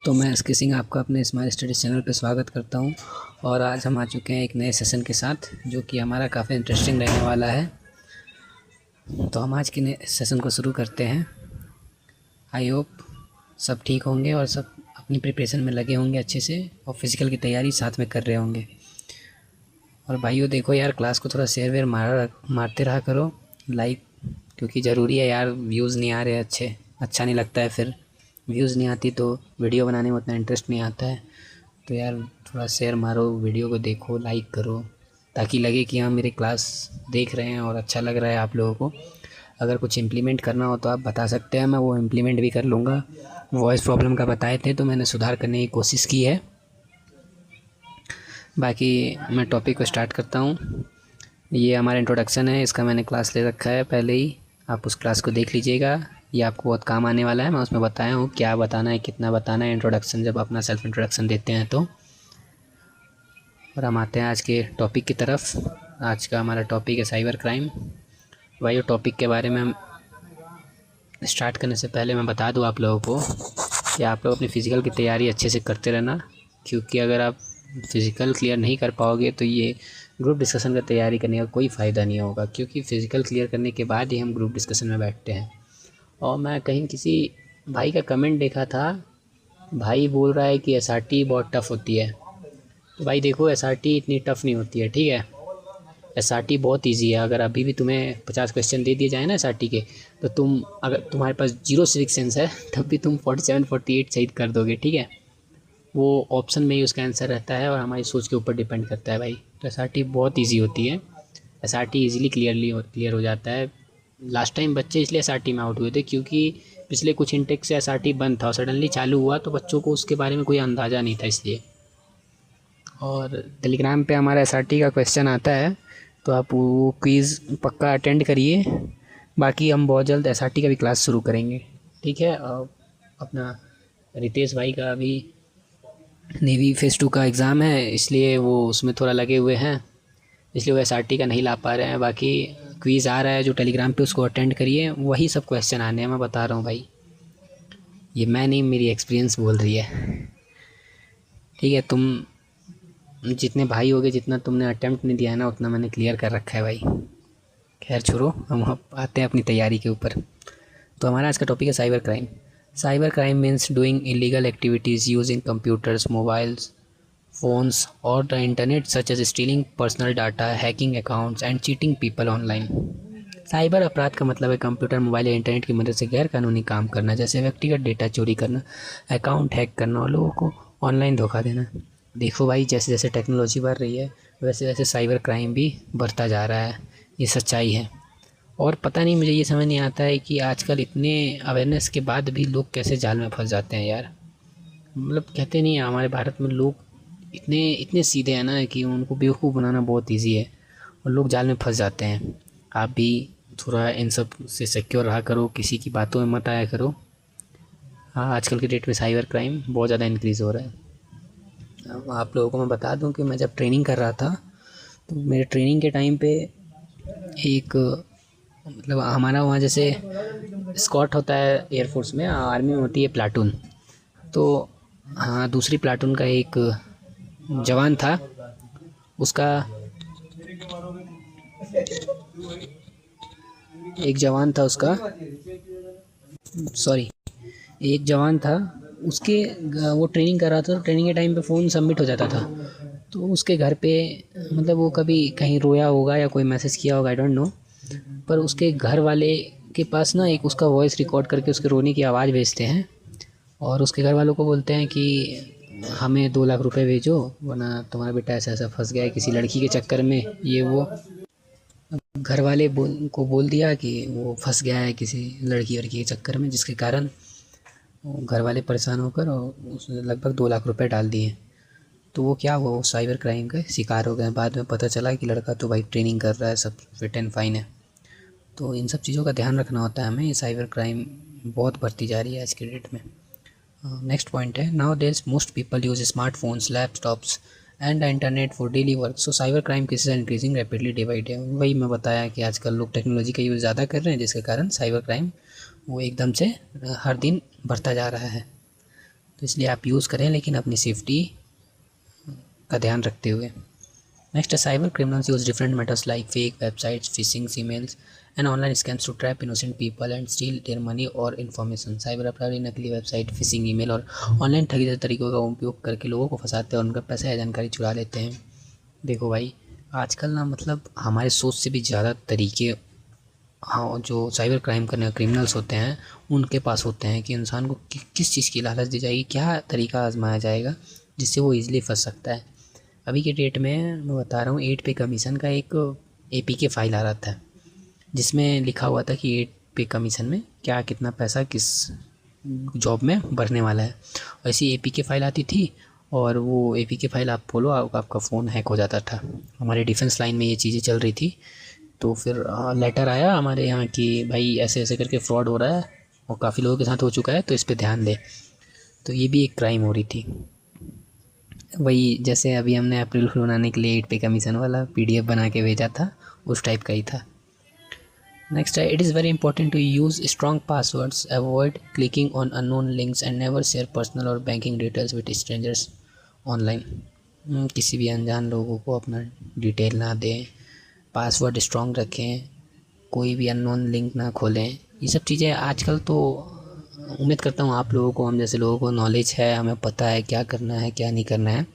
तो मैं एसके सिंह आपका अपने स्मार्ट स्टडीज़ चैनल पर स्वागत करता हूं। और आज हम आ चुके हैं एक नए सेशन के साथ, जो कि हमारा काफ़ी इंटरेस्टिंग रहने वाला है। तो हम आज के नए सेशन को शुरू करते हैं। आई होप सब ठीक होंगे और सब अपनी प्रिपरेशन में लगे होंगे अच्छे से, और फिज़िकल की तैयारी साथ में कर रहे होंगे। और भाइयों देखो यार, क्लास को थोड़ा शेयर वेयर मारते रहा करो, लाइक, क्योंकि ज़रूरी है यार। व्यूज़ नहीं आ रहे अच्छे, अच्छा नहीं लगता है। फिर व्यूज़ नहीं आती तो वीडियो बनाने में उतना इंटरेस्ट नहीं आता है। तो यार थोड़ा शेयर मारो, वीडियो को देखो, लाइक करो, ताकि लगे कि हाँ मेरे क्लास देख रहे हैं और अच्छा लग रहा है आप लोगों को। अगर कुछ इम्प्लीमेंट करना हो तो आप बता सकते हैं, मैं वो इम्प्लीमेंट भी कर लूँगा। वॉइस प्रॉब्लम का बताए थे तो मैंने सुधार करने की कोशिश की है। बाकी मैं टॉपिक को स्टार्ट करता हूँ। ये हमारा इंट्रोडक्शन है, इसका मैंने क्लास ले रखा है पहले ही, आप उस क्लास को देख लीजिएगा। ये आपको बहुत काम आने वाला है। मैं उसमें बताया हूँ क्या बताना है, कितना बताना है इंट्रोडक्शन, जब अपना सेल्फ इंट्रोडक्शन देते हैं तो। और हम आते हैं आज के टॉपिक की तरफ। आज का हमारा टॉपिक है साइबर क्राइम। भाई टॉपिक के बारे में हम स्टार्ट करने से पहले मैं बता दूं आप लोगों को कि आप लोग अपनी फ़िज़िकल की तैयारी अच्छे से करते रहना, क्योंकि अगर आप फ़िज़िकल क्लियर नहीं कर पाओगे तो ये ग्रुप डिस्कशन का तैयारी करने का कोई फ़ायदा नहीं होगा, क्योंकि फ़िज़िकल क्लियर करने के बाद ही हम ग्रुप डिस्कशन में बैठते हैं। और मैं कहीं किसी भाई का कमेंट देखा था, भाई बोल रहा है कि एसआरटी बहुत टफ़ होती है। तो भाई देखो, एसआरटी इतनी टफ़ नहीं होती है, ठीक है। एसआरटी बहुत इजी है। अगर अभी भी तुम्हें 50 क्वेश्चन दे दिए जाए ना एसआरटी के, तो तुम, अगर तुम्हारे पास जीरो सिविक सेंस है तब भी तुम 47 48 सही कर दोगे, ठीक है। वो ऑप्शन में ही उसका आंसर रहता है और हमारी सोच के ऊपर डिपेंड करता है भाई। तो एसआरटी बहुत ईजी होती है। एसआरटी ईजिली क्लियर हो जाता है। लास्ट टाइम बच्चे इसलिए एसआरटी में आउट हुए थे क्योंकि पिछले कुछ इंटेक से एसआरटी बंद था और सडनली चालू हुआ, तो बच्चों को उसके बारे में कोई अंदाज़ा नहीं था, इसलिए। और टेलीग्राम पे हमारा एसआरटी का क्वेश्चन आता है, तो आप वो क्विज़ पक्का अटेंड करिए। बाकी हम बहुत जल्द एसआरटी का भी क्लास शुरू करेंगे, ठीक है। अपना रितेश भाई का अभी नेवी फेज़ 2 का एग्ज़ाम है, इसलिए वो उसमें थोड़ा लगे हुए हैं, इसलिए वो एसआरटी का नहीं ला पा रहे हैं। बाकी क्विज़ आ रहा है जो टेलीग्राम पे, उसको अटेंड करिए, वही सब क्वेश्चन आने हैं, मैं बता रहा हूँ भाई। ये मैं नहीं, मेरी एक्सपीरियंस बोल रही है, ठीक है। तुम जितने भाई हो गए, जितना तुमने अटेम्प्ट नहीं दिया है ना, उतना मैंने क्लियर कर रखा है भाई। खैर छोड़ो, हम आते हैं अपनी तैयारी के ऊपर। तो हमारा आज का टॉपिक है cyber crime. Cyber crime means doing illegal activities using computers, mobiles, phones or the internet, such as stealing personal data, hacking accounts and cheating people online। Cyber अपराध का मतलब है कंप्यूटर, मोबाइल या इंटरनेट की मदद से गैर कानूनी काम करना, जैसे व्यक्तिगत डेटा चोरी करना, अकाउंट हैक करना और लोगों को ऑनलाइन धोखा देना। देखो भाई, जैसे जैसे टेक्नोलॉजी बढ़ रही है वैसे वैसे साइबर क्राइम भी बढ़ता जा रहा है, ये सच्चाई है। और पता नहीं, मुझे ये समझ नहीं आता है कि आजकल इतने अवेयरनेस के बाद भी लोग कैसे जाल में फंस जाते हैं यार। मतलब कहते नहीं है, हमारे भारत में लोग इतने इतने सीधे हैं ना कि उनको बेवकूफ़ बनाना बहुत इजी है और लोग जाल में फंस जाते हैं। आप भी थोड़ा इन सब से सिक्योर रहा करो, किसी की बातों में मत आया करो। हाँ, आजकल के डेट में साइबर क्राइम बहुत ज़्यादा इंक्रीज़ हो रहा है। अब आप लोगों को मैं बता दूं कि मैं जब ट्रेनिंग कर रहा था, तो मेरे ट्रेनिंग के टाइम पे एक, मतलब हमारा वहाँ जैसे स्क्वाड होता है एयरफोर्स में, आर्मी में होती है प्लाटून। तो हाँ, दूसरी प्लाटून का एक जवान था, उसका एक जवान था उसका सॉरी एक जवान था, उसके वो ट्रेनिंग कर रहा था, तो ट्रेनिंग के टाइम पे फ़ोन सबमिट हो जाता था। तो उसके घर पे, मतलब वो कभी कहीं रोया होगा या कोई मैसेज किया होगा, आई डोंट नो, पर उसके घर वाले के पास ना एक उसका वॉइस रिकॉर्ड करके उसके रोने की आवाज़ भेजते हैं और उसके घर वालों को बोलते हैं कि हमें 2 लाख रुपए भेजो, वरना तुम्हारा बेटा ऐसा ऐसा फंस गया है किसी लड़की के चक्कर में, ये वो। घर वाले को बोल दिया कि वो फंस गया है किसी लड़की वड़की के चक्कर में, जिसके कारण घर वाले परेशान होकर और उसने लगभग 2 लाख रुपए डाल दिए। तो वो क्या हुआ, वो साइबर क्राइम का शिकार हो गए। बाद में पता चला कि लड़का तो भाई ट्रेनिंग कर रहा है, सब फिट एंड फाइन है। तो इन सब चीज़ों का ध्यान रखना होता है हमें। ये साइबर क्राइम बहुत बढ़ती जा रही है आज के डेट में। नेक्स्ट पॉइंट है, nowadays most people use smartphones, laptops and internet for daily work, so cyber crime cases are increasing rapidly day by day. वही मैं बताया कि आजकल लोग टेक्नोलॉजी का यूज़ ज़्यादा कर रहे हैं, जिसके कारण साइबर क्राइम वो एकदम से हर दिन बढ़ता जा रहा है। तो इसलिए आप यूज़ करें, लेकिन अपनी सेफ्टी का ध्यान रखते हुए। Next, cyber criminals use different methods like fake websites, phishing emails and online scams to trap innocent people and steal their money और इन्फॉर्मेशन। साइबर अपराधी नकली वेबसाइट, फिशिंग ईमेल और ऑनलाइन ठगी जैसे तरीकों का उपयोग करके लोगों को फंसाते हैं और उनका पैसा या जानकारी चुरा लेते हैं। देखो भाई, आजकल ना मतलब हमारे सोच से भी ज़्यादा तरीके, हाँ, जो साइबर क्राइम करने क्रिमिनल्स होते हैं उनके पास होते हैं कि इंसान को किस चीज़ की लालच दी जाएगी, क्या तरीका आजमाया जाएगा जिससे वो ईज़िली फंस सकता है। अभी के डेट में मैं बता रहा हूँ, 8 पे कमीशन का एक APK फाइल आ रहा था जिसमें लिखा हुआ था कि 8 पे कमीशन में क्या कितना पैसा किस जॉब में बढ़ने वाला है। ऐसी APK फाइल आती थी और वो APK फाइल आप खोलो, आपका फ़ोन हैक हो जाता था। हमारे डिफेंस लाइन में ये चीज़ें चल रही थी। तो फिर लेटर आया हमारे यहाँ कि भाई ऐसे ऐसे करके फ्रॉड हो रहा है और काफ़ी लोगों के साथ हो चुका है, तो इस पे ध्यान दे। तो ये भी एक क्राइम हो रही थी। वही जैसे अभी हमने अप्रैल फूल बनाने के लिए 8 पे कमीशन वाला PDF बना के भेजा था, उस टाइप का ही था। नेक्स्ट है, it is very important to use strong passwords, avoid clicking on unknown links and never share personal और banking details with strangers online. किसी भी अनजान लोगों को अपना डिटेल ना दें, पासवर्ड स्ट्रॉन्ग रखें, कोई भी अननोन लिंक ना खोलें। ये सब चीज़ें आजकल तो उम्मीद करता हूँ आप लोगों को, हम जैसे लोगों को नॉलेज है, हमें पता है क्या करना है क्या नहीं करना है।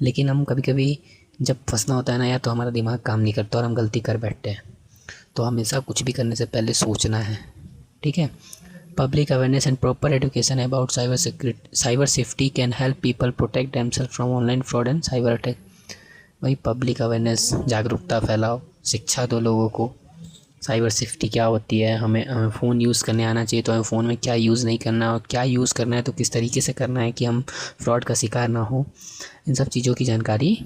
लेकिन हम कभी कभी जब फंसना होता है ना, या तो हमारा दिमाग काम नहीं करता और हम गलती कर बैठते हैं। तो हमेशा कुछ भी करने से पहले सोचना है, ठीक है। Public awareness and proper education about cyber safety can help people protect themselves from online fraud and cyber attack. वही पब्लिक अवेयरनेस, जागरूकता फैलाओ, शिक्षा दो लोगों को, साइबर सेफ्टी क्या होती है, हमें फ़ोन यूज़ करने आना चाहिए, तो हमें फ़ोन में क्या यूज़ नहीं करना है और क्या यूज़ करना है तो किस तरीके से करना है कि हम फ्रॉड का शिकार ना हो। इन सब चीज़ों की जानकारी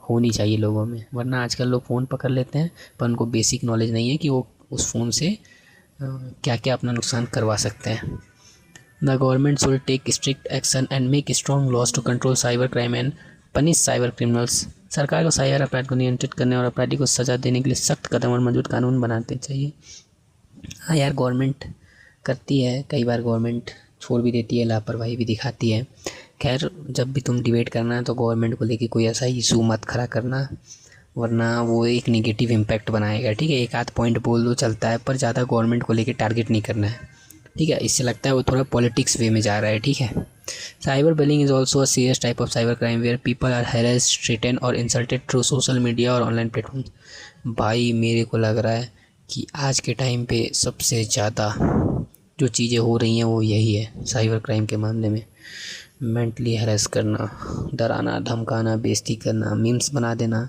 होनी चाहिए लोगों में, वरना आजकल लोग फ़ोन पकड़ लेते हैं पर उनको बेसिक नॉलेज नहीं है कि वो उस फ़ोन से क्या क्या अपना नुकसान करवा सकते हैं। The government should take strict action and make strong laws to control cyber crime and punish cyber criminals. सरकार को साइबर अपराध को नियंत्रित करने और अपराधी को सज़ा देने के लिए सख्त कदम और मजबूत कानून बनाने चाहिए। हाँ यार, गवर्नमेंट करती है, कई बार गवर्नमेंट छोड़ भी देती है, लापरवाही भी दिखाती है। खैर, जब भी तुम डिबेट करना है तो गवर्नमेंट को लेके कोई ऐसा इशू मत खड़ा करना, वरना वो एक नेगेटिव इम्पैक्ट बनाएगा, ठीक है। एक आध पॉइंट बोल दो चलता है, पर ज़्यादा गवर्नमेंट को लेके टारगेट नहीं करना है, ठीक है। इससे लगता है वो थोड़ा पॉलिटिक्स वे में जा रहा है, ठीक है। Cyber bullying is also a serious type of cyber crime where people are harassed, threatened और इंसल्टेड थ्रू सोशल मीडिया और ऑनलाइन प्लेटफॉर्म्स। भाई मेरे को लग रहा है कि आज के टाइम पे सबसे ज़्यादा जो चीज़ें हो रही हैं वो यही है साइबर क्राइम के मामले में। मेंटली हैरेस करना, डराना, धमकाना, बेइज्जती करना, मीम्स बना देना,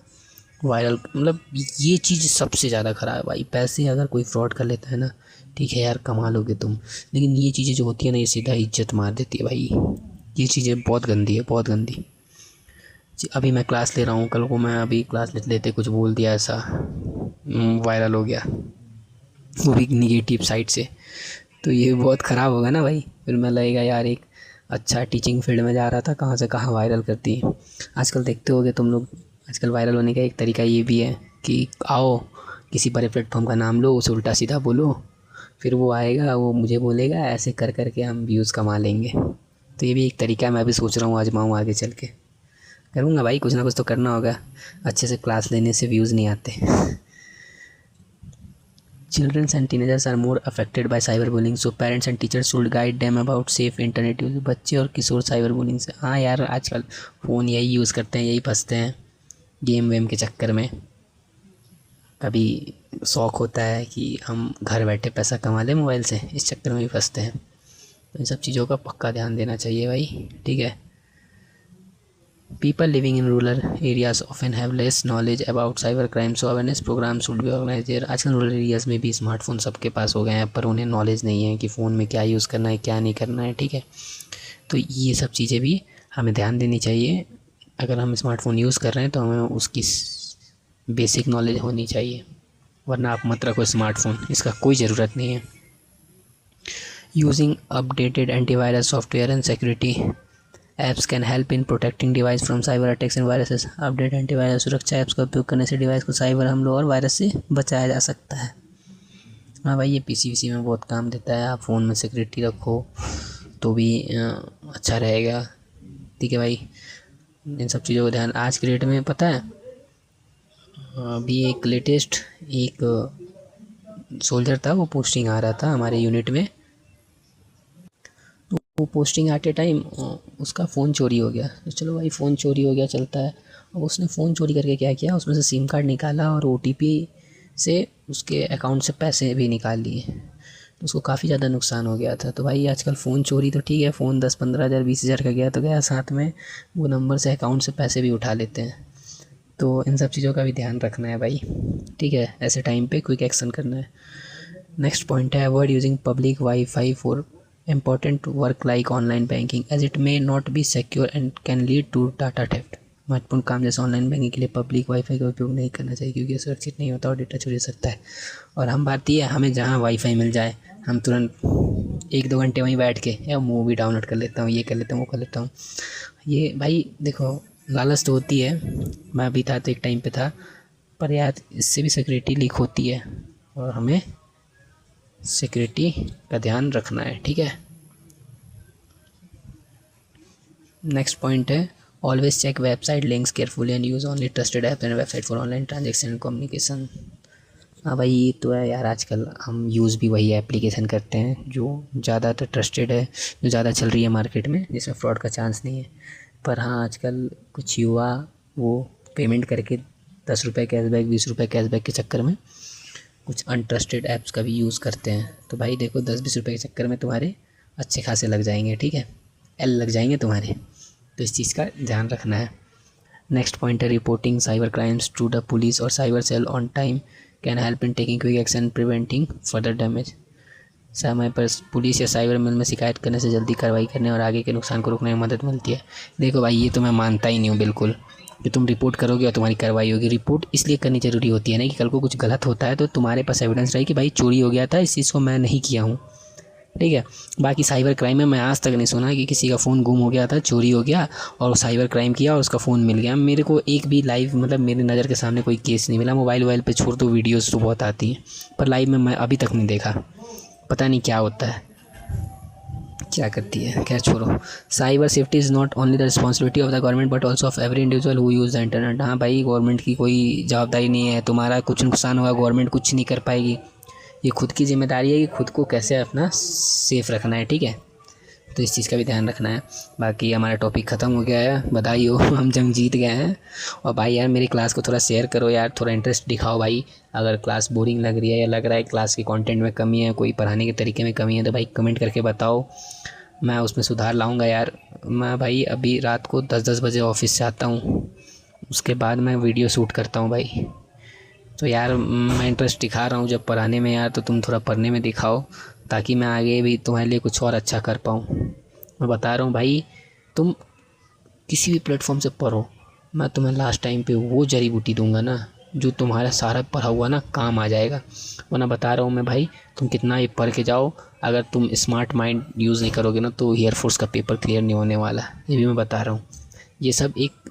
वायरल, मतलब ये चीज़ सबसे ज़्यादा ख़राब है भाई। पैसे अगर कोई फ्रॉड कर लेता है ना, ठीक है यार, कमा लोगे तुम, लेकिन ये चीज़ें जो होती है ना, ये सीधा इज्जत मार देती है भाई। ये चीज़ें बहुत गंदी है, बहुत गंदी। अभी मैं क्लास ले रहा हूँ, कल को मैं अभी क्लास लेते लेते कुछ बोल दिया ऐसा, वायरल हो गया, वो भी निगेटिव साइड से, तो ये बहुत ख़राब होगा ना भाई। फिर मैं लगेगा यार, एक अच्छा टीचिंग फील्ड में जा रहा था, कहाँ से कहाँ वायरल करती है। आजकल देखते होगे तुम लोग, आजकल वायरल होने का एक तरीका ये भी है कि आओ किसी बड़े प्लेटफॉर्म का नाम लो, उसे उल्टा सीधा बोलो, फिर वो आएगा, वो मुझे बोलेगा, ऐसे कर कर के हम व्यूज़ कमा लेंगे। तो ये भी एक तरीका है, मैं भी सोच रहा हूँ आजमाऊँ, आगे चल के करूँगा भाई, कुछ ना कुछ तो करना होगा। अच्छे से क्लास लेने से व्यूज़ नहीं आते। Children and teenagers are more affected by cyberbullying, so parents and teachers should guide them about safe internet use। बच्चे और किशोर साइबर बुलिंग से, हाँ यार, आजकल फ़ोन यही यूज़ करते हैं, यही फंसते हैं गेम वेम के चक्कर में। कभी शौक़ होता है कि हम घर बैठे पैसा कमा लें मोबाइल से, इस चक्कर में भी फंसते हैं। तो इन सब चीज़ों का पक्का ध्यान देना चाहिए भाई, ठीक है। People living in rural areas often have less knowledge about cyber crime, so awareness programs should be organized there। आजकल रूरल एरियाज़ में भी स्मार्टफोन सबके पास हो गए हैं, पर उन्हें नॉलेज नहीं है कि फ़ोन में क्या यूज़ करना है क्या नहीं करना है, ठीक है। तो ये सब चीज़ें भी हमें ध्यान देनी चाहिए। अगर हम स्मार्टफोन यूज़ कर रहे हैं तो हमें उसकी बेसिक नॉलेज होनी चाहिए, वरना आप मत रखो स्मार्टफोन, इसका कोई ज़रूरत नहीं है। Using updated antivirus software and security apps can help in protecting device from cyber attacks and viruses. Update antivirus सुरक्षा ऐप्स का उपयोग करने से डिवाइस को साइबर हमलों और वायरस से बचाया जा सकता है। हाँ भाई, ये PC में बहुत काम देता है। आप फ़ोन में सिक्योरिटी रखो तो भी अच्छा रहेगा। ठीक है भाई, इन सब चीज़ों को ध्यान। आज के डेट में पता है अभी एक लेटेस्ट एक सोल्जर था, वो पोस्टिंग आ रहा था हमारे यूनिट में। तो वो पोस्टिंग आते टाइम उसका फ़ोन चोरी हो गया। तो चलो भाई, फ़ोन चोरी हो गया चलता है। अब उसने फ़ोन चोरी करके क्या किया, उसमें से सिम कार्ड निकाला और ओटीपी से उसके अकाउंट से पैसे भी निकाल लिए। तो उसको काफ़ी ज़्यादा नुकसान हो गया था। तो भाई आजकल फ़ोन चोरी तो ठीक है, फ़ोन 10-15 हज़ार 20 हज़ार का गया तो गया, साथ में वो नंबर से अकाउंट से पैसे भी उठा लेते हैं। तो इन सब चीज़ों का भी ध्यान रखना है भाई। ठीक है, ऐसे टाइम पे क्विक एक्शन करना है। नेक्स्ट पॉइंट है avoid using public wifi for important work like online banking as it may not be secure and can lead to data theft। महत्वपूर्ण काम जैसे ऑनलाइन बैंकिंग के लिए पब्लिक वाईफाई का उपयोग नहीं करना चाहिए क्योंकि सुरक्षित नहीं होता और डेटा चोरी हो सकता है। और हम भारतीय, हमें जहाँ वाईफाई मिल जाए हम तुरंत 1-2 घंटे वहीं बैठ के या मूवी डाउनलोड कर लेता हूँ, ये कर लेता हूँ, वो कर लेता हूँ। ये भाई देखो, लालच तो होती है, मैं भी था तो एक टाइम पे था, पर यार इससे भी सिक्योरिटी लीक होती है और हमें सिक्योरिटी का ध्यान रखना है। ठीक है, नेक्स्ट पॉइंट है always check website links carefully and use only trusted app and website for online transaction and communication. हाँ भाई, ये तो है यार, आजकल हम यूज़ भी वही एप्लीकेशन करते हैं जो ज़्यादातर ट्रस्टेड है, जो ज़्यादा चल रही है मार्केट में, जिसमें फ्रॉड का चांस नहीं है। पर हाँ, आजकल कुछ युवा वो पेमेंट करके 10 रुपये कैशबैक 20 रुपये कैशबैक के चक्कर में कुछ अनट्रस्टेड ऐप्स का भी यूज़ करते हैं। तो भाई देखो, 10-20 रुपये के चक्कर में तुम्हारे अच्छे खासे लग जाएंगे। ठीक है, एल लग जाएंगे तुम्हारे। तो इस चीज़ का ध्यान रखना है। नेक्स्ट पॉइंट है reporting cyber crimes to the police और cyber cell on time can help in taking quick action preventing further damage. समय पर पुलिस या साइबर मेल में शिकायत करने से जल्दी कार्रवाई करने और आगे के नुकसान को रोकने में मदद मिलती है। देखो भाई, ये तो मैं मानता ही नहीं हूँ बिल्कुल कि तुम रिपोर्ट करोगे और तुम्हारी कार्रवाई होगी। रिपोर्ट इसलिए करनी ज़रूरी होती है ना कि कल को कुछ गलत होता है तो तुम्हारे पास एविडेंस रहे कि भाई चोरी हो गया था, इस चीज़ को मैं नहीं किया हूँ। ठीक है, बाकी साइबर क्राइम में मैं आज तक नहीं सुना कि किसी का फ़ोन गुम हो गया था, चोरी हो गया और साइबर क्राइम किया और उसका फ़ोन मिल गया। मेरे को एक भी लाइव मतलब मेरी नज़र के सामने कोई केस नहीं मिला। मोबाइल पे छोड़ दो, वीडियोस तो बहुत आती हैं, पर लाइव में मैं अभी तक नहीं देखा। पता नहीं क्या होता है, क्या करती है, खैर छोड़ो। Cyber safety is not only the responsibility of the government but also of every individual who use the internet. हाँ भाई, गवर्नमेंट की कोई जवाबदारी नहीं है, तुम्हारा कुछ नुकसान होगा गवर्नमेंट कुछ नहीं कर पाएगी। ये खुद की जिम्मेदारी है कि खुद को कैसे अपना सेफ़ रखना है। ठीक है, तो इस चीज़ का भी ध्यान रखना है। बाकी हमारा टॉपिक ख़त्म हो गया है, बधाई हो, हम जंग जीत गए हैं। और भाई यार, मेरी क्लास को थोड़ा शेयर करो यार, थोड़ा इंटरेस्ट दिखाओ भाई। अगर क्लास बोरिंग लग रही है या लग रहा है क्लास के कंटेंट में कमी है, कोई पढ़ाने के तरीके में कमी है, तो भाई कमेंट करके बताओ, मैं उसमें सुधार लाऊंगा यार। मैं भाई अभी रात को 10-10 बजे ऑफिस से आता हूँ, उसके बाद मैं वीडियो शूट करता हूँ भाई। तो यार मैं इंटरेस्ट दिखा रहा हूँ जब पढ़ाने में यार, तो तुम थोड़ा पढ़ने में दिखाओ ताकि मैं आगे भी तुम्हारे लिए कुछ और अच्छा कर पाऊँ। मैं बता रहा हूँ भाई, तुम किसी भी प्लेटफॉर्म से पढ़ो, मैं तुम्हें लास्ट टाइम पे वो जड़ी बूटी दूंगा ना जो तुम्हारा सारा पढ़ा हुआ ना काम आ जाएगा। वरना बता रहा हूँ मैं भाई, तुम कितना ही पढ़ के जाओ, अगर तुम स्मार्ट माइंड यूज़ नहीं करोगे ना तो एयरफोर्स का पेपर क्लियर नहीं होने वाला, ये भी मैं बता रहा हूँ। ये सब एक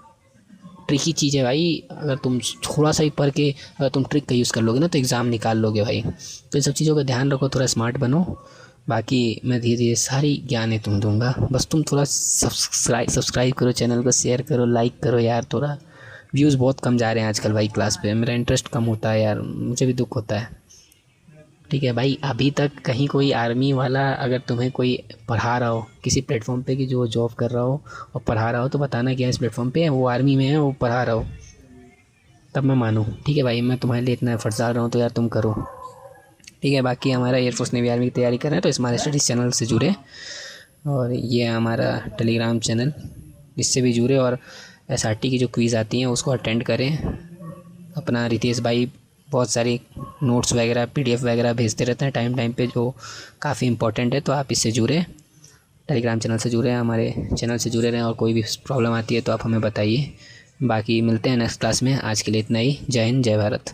ट्रिकी चीज़ है भाई, अगर तुम थोड़ा सा ही पढ़ के अगर तुम ट्रिक का यूज़ कर लोगे ना तो एग्ज़ाम निकाल लोगे भाई। तो इन सब चीज़ों का ध्यान रखो, थोड़ा स्मार्ट बनो। बाकी मैं धीरे धीरे सारी ज्ञानें तुम दूंगा, बस तुम थोड़ा सब्सक्राइब करो चैनल को, शेयर करो, लाइक करो यार। थोड़ा व्यूज़ बहुत कम जा रहे हैं आजकल भाई, क्लास पे मेरा इंटरेस्ट कम होता है यार, मुझे भी दुख होता है। ठीक है भाई, अभी तक कहीं कोई आर्मी वाला अगर तुम्हें कोई पढ़ा रहा हो किसी प्लेटफॉर्म पे कि जो जॉब कर रहा हो और पढ़ा रहा हो, तो बताना क्या इस प्लेटफॉर्म पे है, वो आर्मी में है, वो पढ़ा रहा हो, तब मैं मानूँ। ठीक है भाई, मैं तुम्हारे लिए इतना एफर्ट्स डाल रहा हूँ तो यार तुम करो। ठीक है, बाकी हमारा एयरफोर्स नेवी आर्मी की तैयारी कर रहे हैं तो स्मार्ट स्टडीज़ चैनल से जुड़े, और ये हमारा टेलीग्राम चैनल, इससे भी जुड़े, और SRT की जो क्विज़ आती हैं उसको अटेंड करें। अपना रितेश भाई बहुत सारी नोट्स वगैरह PDF वगैरह भेजते रहते हैं टाइम पे, जो काफ़ी इंपॉर्टेंट है, तो आप इससे जुड़े, टेलीग्राम चैनल से जुड़े, हमारे चैनल से जुड़े रहें, और कोई भी प्रॉब्लम आती है तो आप हमें बताइए। बाकी मिलते हैं नेक्स्ट क्लास में, आज के लिए इतना ही। जय हिंद, जय भारत।